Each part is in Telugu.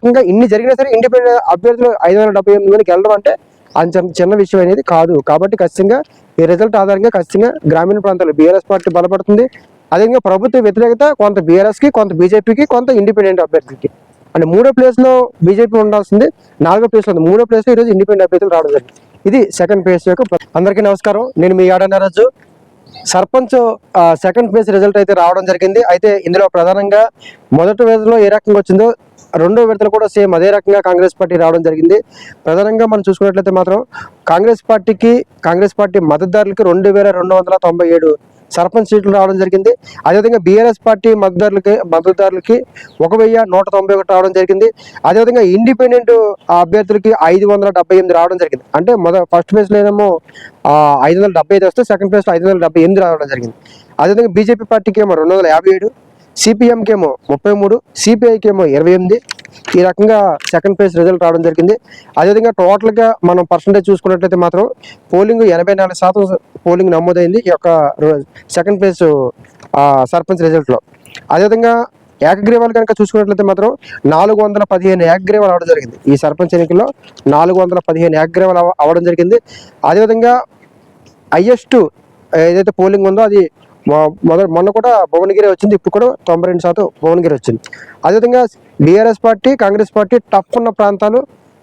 ఇంకా ఇన్ని జరిగినా సరే ఇండిపెండెంట్ అభ్యర్థులు 578 మందికి వెళ్ళడం అంటే అది చిన్న విషయం అనేది కాదు. కాబట్టి ఖచ్చితంగా ఈ రిజల్ట్ ఆధారంగా ఖచ్చితంగా గ్రామీణ ప్రాంతాల్లో బీఆర్ఎస్ పార్టీ బలపడుతుంది. అదేవిధంగా ప్రభుత్వ వ్యతిరేకత కొంత బీఆర్ఎస్కి, కొంత బీజేపీకి, కొంత ఇండిపెండెంట్ అభ్యర్థికి. అంటే 3వ ప్లేస్లో బీజేపీ ఉండాల్సింది, 4వ ప్లేస్లో ఉంది. 3వ ప్లేస్లో ఈరోజు ఇండిపెండెంట్ అభ్యర్థులు రావడం జరిగింది. ఇది సెకండ్ ఫేజ్ యొక్క. అందరికీ నమస్కారం. నేను మీ ఆడనరాజు. సర్పంచ్ సెకండ్ ఫేజ్ రిజల్ట్ అయితే రావడం జరిగింది. అయితే ఇందులో ప్రధానంగా మొదటి విడతలో ఏ రకంగా వచ్చిందో రెండో విడతలు కూడా సేమ్ అదే రకంగా కాంగ్రెస్ పార్టీ రావడం జరిగింది. ప్రధానంగా మనం చూసుకున్నట్లయితే మాత్రం కాంగ్రెస్ పార్టీ మద్దతుదారులకి 2297 సర్పంచ్ సీట్లు రావడం జరిగింది. అదేవిధంగా బీఆర్ఎస్ పార్టీ మద్దతుదారులకి 1191 రావడం జరిగింది. అదేవిధంగా ఇండిపెండెంట్ అభ్యర్థులకి 578 రావడం జరిగింది. అంటే ఫస్ట్ ఫేజ్లో ఏమో 575 వస్తే సెకండ్ ఫేజ్లో 578 రావడం జరిగింది. అదేవిధంగా బీజేపీ పార్టీకి ఏమో 257, సిపిఎంకి ఏమో 33, సిపిఐకి ఏమో 28. ఈ రకంగా సెకండ్ ఫేజ్ రిజల్ట్ రావడం జరిగింది. అదేవిధంగా టోటల్గా మనం పర్సంటేజ్ చూసుకున్నట్లయితే మాత్రం పోలింగ్ 84% పోలింగ్ నమోదైంది ఈ యొక్క సెకండ్ ఫేజ్ సర్పంచ్ రిజల్ట్లో. అదేవిధంగా ఏకగ్రీవాలు కనుక చూసుకున్నట్లయితే మాత్రం 415 ఏకగ్రీవాలు అవడం జరిగింది. ఈ సర్పంచ్ ఎన్నికల్లో 415 ఏకగ్రీవాలు అవ్వడం జరిగింది. అదేవిధంగా హైయెస్ట్ ఏదైతే పోలింగ్ ఉందో అది మొన్న కూడా భువనగిరి వచ్చింది. ఇప్పుడు కూడా 92% భువనగిరి వచ్చింది. అదేవిధంగా BRS party, Congress party tough ఉన్న ప్రాంతాలు,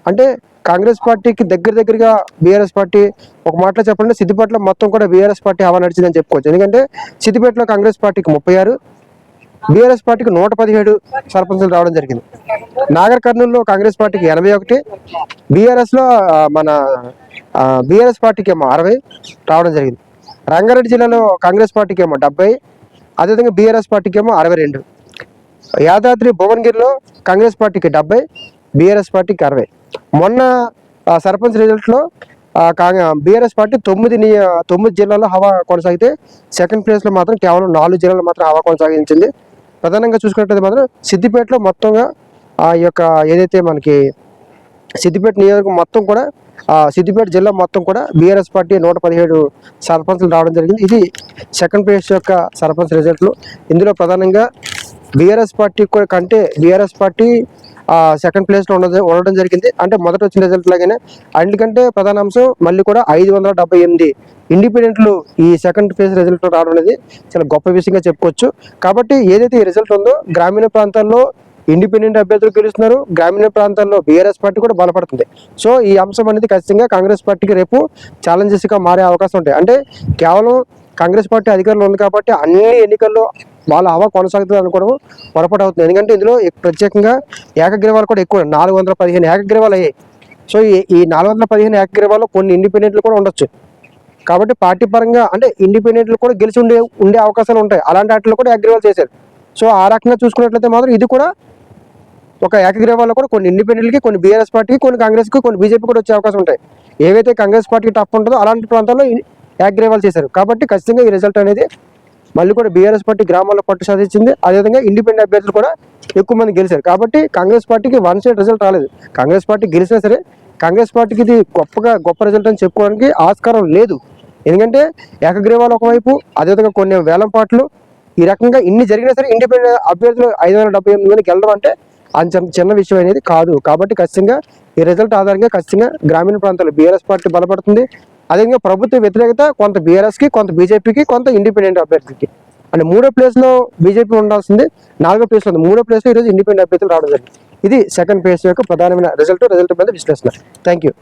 అంటే కాంగ్రెస్ పార్టీకి దగ్గరగా బీఆర్ఎస్ పార్టీ, ఒక మాటలో చెప్పాలంటే సిద్దిపేటలో మొత్తం కూడా బీఆర్ఎస్ పార్టీ హవా నడిచిందని చెప్పుకోవచ్చు. ఎందుకంటే సిద్దిపేటలో కాంగ్రెస్ పార్టీకి 36, బీఆర్ఎస్ పార్టీకి 117 సర్పంచులు రావడం జరిగింది. నాగర్ కర్నూలులో కాంగ్రెస్ పార్టీకి 81, బీఆర్ఎస్లో మన బీఆర్ఎస్ పార్టీకి ఏమో 60 రావడం జరిగింది. రంగారెడ్డి జిల్లాలో కాంగ్రెస్ పార్టీకి ఏమో 70, అదేవిధంగా బీఆర్ఎస్ పార్టీకి ఏమో 62. యాదాద్రి భువనగిరిలో కాంగ్రెస్ పార్టీకి 70, బీఆర్ఎస్ పార్టీకి 60. మొన్న సర్పంచ్ రిజల్ట్లో బీఆర్ఎస్ పార్టీ 9 జిల్లాల్లో హవా కొనసాగితే సెకండ్ ప్లేస్లో మాత్రం కేవలం 4 జిల్లాలు మాత్రం హవా కొనసాగించింది. ప్రధానంగా చూసుకున్నట్లయితే మాత్రం సిద్దిపేటలో మొత్తంగా ఈ యొక్క ఏదైతే మనకి సిద్దిపేట నియోజకవర్గం మొత్తం కూడా సిద్దిపేట జిల్లా మొత్తం కూడా బీఆర్ఎస్ పార్టీ 117 సర్పంచులు రావడం జరిగింది. ఇది సెకండ్ ఫేజ్ యొక్క సర్పంచ్ రిజల్ట్లు. ఇందులో ప్రధానంగా బీఆర్ఎస్ పార్టీ కంటే బీఆర్ఎస్ పార్టీ సెకండ్ ప్లేస్లో ఉండడం జరిగింది. అంటే మొదట వచ్చిన రిజల్ట్ లాగానే. అందుకంటే ప్రధాన అంశం మళ్ళీ కూడా 578 ఇండిపెండెంట్లు ఈ సెకండ్ ఫేజ్ రిజల్ట్లో రావడం అనేది చాలా గొప్ప విషయంగా చెప్పుకోవచ్చు. కాబట్టి ఏదైతే ఈ రిజల్ట్ ఉందో గ్రామీణ ప్రాంతాల్లో ఇండిపెండెంట్ అభ్యర్థులు గెలుస్తున్నారు, గ్రామీణ ప్రాంతాల్లో బీఆర్ఎస్ పార్టీ కూడా బలపడుతుంది. సో ఈ అంశం అనేది ఖచ్చితంగా కాంగ్రెస్ పార్టీకి రేపు ఛాలెంజెస్గా మారే అవకాశం ఉంటాయి. అంటే కేవలం కాంగ్రెస్ పార్టీ అధికారంలో ఉంది కాబట్టి అన్ని ఎన్నికల్లో వాళ్ళ హవా కొనసాగుతుంది అనుకోవడం పొరపాటు అవుతుంది. ఎందుకంటే ఇందులో ప్రత్యేకంగా ఏకగ్రీవాలు కూడా ఎక్కువ 415 ఏకగ్రీవాలు అయ్యాయి. సో ఈ 415 ఏకగ్రీవాల్లో కొన్ని ఇండిపెండెంట్లు కూడా ఉండొచ్చు. కాబట్టి పార్టీ పరంగా అంటే ఇండిపెండెంట్లు కూడా గెలిచి ఉండే అవకాశాలు ఉంటాయి. అలాంటి వాటిలో కూడా ఏకగ్రీవాలు చేశారు. సో ఆ రకంగా చూసుకున్నట్లయితే మాత్రం ఇది కూడా ఒక ఏకగ్రీవాల్లో కూడా కొన్ని ఇండిపెండెంట్కి, కొన్ని బీఆర్ఎస్ పార్టీకి, కొన్ని కాంగ్రెస్కి, కొన్ని బీజేపీ కూడా వచ్చే అవకాశం ఉంటాయి. ఏవైతే కాంగ్రెస్ పార్టీకి టఫ్ ఉంటుందో అలాంటి ప్రాంతాల్లో ఏకగ్రీవాలు చేశారు. కాబట్టి ఖచ్చితంగా ఈ రిజల్ట్ అనేది మళ్ళీ కూడా బీఆర్ఎస్ పార్టీ గ్రామాల్లో పట్టు సాధించింది. అదేవిధంగా ఇండిపెండెంట్ అభ్యర్థులు కూడా ఎక్కువ మంది గెలిచారు. కాబట్టి కాంగ్రెస్ పార్టీకి వన్ సైడ్ రిజల్ట్ రాలేదు. కాంగ్రెస్ పార్టీ గెలిచినా సరే కాంగ్రెస్ పార్టీకి ఇది గొప్ప రిజల్ట్ అని చెప్పుకోవడానికి ఆస్కారం లేదు. ఎందుకంటే ఏకగ్రీవాలు ఒకవైపు, అదేవిధంగా కొన్ని వేలం పాటలు, ఈ రకంగా ఇన్ని జరిగినా సరే ఇండిపెండెంట్ అభ్యర్థులు 578 మందికి వెళ్ళడం అంటే అది చిన్న విషయం అనేది కాదు. కాబట్టి ఖచ్చితంగా ఈ రిజల్ట్ ఆధారంగా ఖచ్చితంగా గ్రామీణ ప్రాంతాల్లో బీఆర్ఎస్ పార్టీ బలపడుతుంది. అదేవిధంగా ప్రభుత్వ వ్యతిరేకత కొంత బీఆర్ఎస్కి, కొంత బీజేపీకి, కొంత ఇండిపెండెంట్ అభ్యర్థికి. అంటే 3వ ప్లేస్లో బీజేపీ ఉండాల్సింది, 4వ ప్లేస్లో ఉంది. 3వ ప్లేస్లో ఈరోజు ఇండిపెండెంట్ అభ్యర్థులు రావడం జరిగింది. ఇది సెకండ్ ఫేజ్ యొక్క ప్రధానమైన రిజల్ట్ మీద విశ్లేషణ. Thank you.